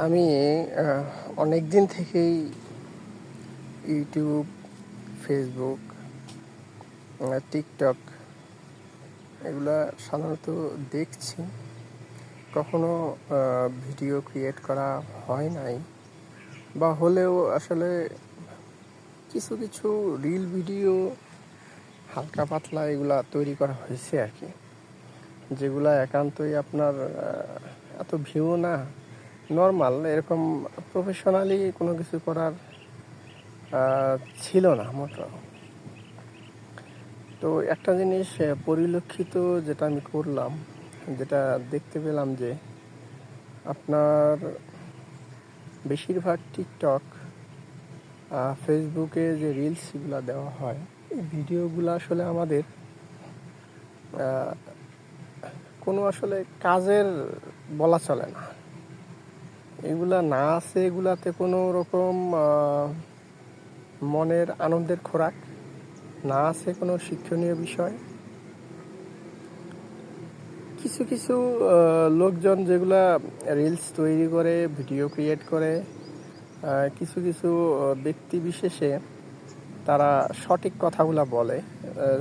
আমি অনেক দিন থেকেই ইউটিউব, ফেসবুক, টিকটক এগুলা সাধারণত দেখছি। কখনো ভিডিও ক্রিয়েট করা হয় নাই, বা হলেও আসলে কিছু কিছু রিল ভিডিও হালকা পাতলা এগুলা তৈরি করা হয়েছে আর কি, যেগুলা একান্তই আপনার এত ভিউ না, নর্মাল এরকম প্রফেশনালি কোনো কিছু করার ছিল না মোটো। তো একটা জিনিস পরিলক্ষিত যেটা আমি করলাম, যেটা দেখতে পেলাম যে আপনার বেশিরভাগ টিকটক, ফেসবুকে যে রিলসগুলো দেওয়া হয়, এই ভিডিওগুলো আসলে আমাদের কোনো আসলে কাজের বলা চলে না। এগুলা না আছে, এগুলাতে কোনো রকম মনের আনন্দের খোরাক না, আছে কোনো শিক্ষণীয় বিষয়। কিছু কিছু লোকজন যেগুলা রিলস তৈরি করে, ভিডিও ক্রিয়েট করে, কিছু কিছু ব্যক্তি বিশেষে তারা সঠিক কথাগুলো বলে,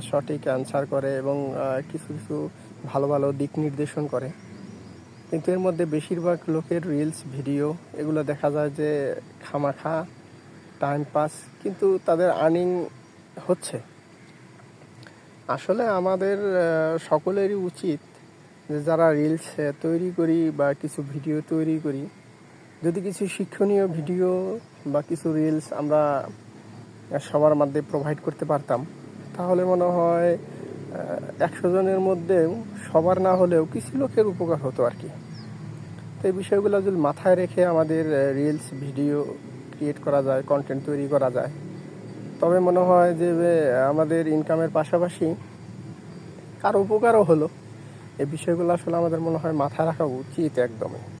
সঠিক অ্যান্সার করে, এবং কিছু কিছু ভালো ভালো দিক নির্দেশন করে। কিন্তু এর মধ্যে বেশিরভাগ লোকের রিলস ভিডিও এগুলো দেখা যায় যে খামাখা টাইম পাস, কিন্তু তাদের আর্নিং হচ্ছে। আসলে আমাদের সকলেরই উচিত যে যারা রিলস তৈরি করি বা কিছু ভিডিও তৈরি করি, যদি কিছু শিক্ষণীয় ভিডিও বা কিছু রিলস আমরা সবার মধ্যে প্রোভাইড করতে পারতাম, তাহলে মনে হয় 100 জনের মধ্যেও সবার না হলেও কিছু লোকের উপকার হতো আর কি। তো এই বিষয়গুলো যদি মাথায় রেখে আমাদের রিলস ভিডিও ক্রিয়েট করা যায়, কন্টেন্ট তৈরি করা যায়, তবে মনে হয় যে আমাদের ইনকামের পাশাপাশি কারো উপকারও হলো। এই বিষয়গুলো আসলে আমাদের মনে হয় মাথায় রাখা উচিত একদমই।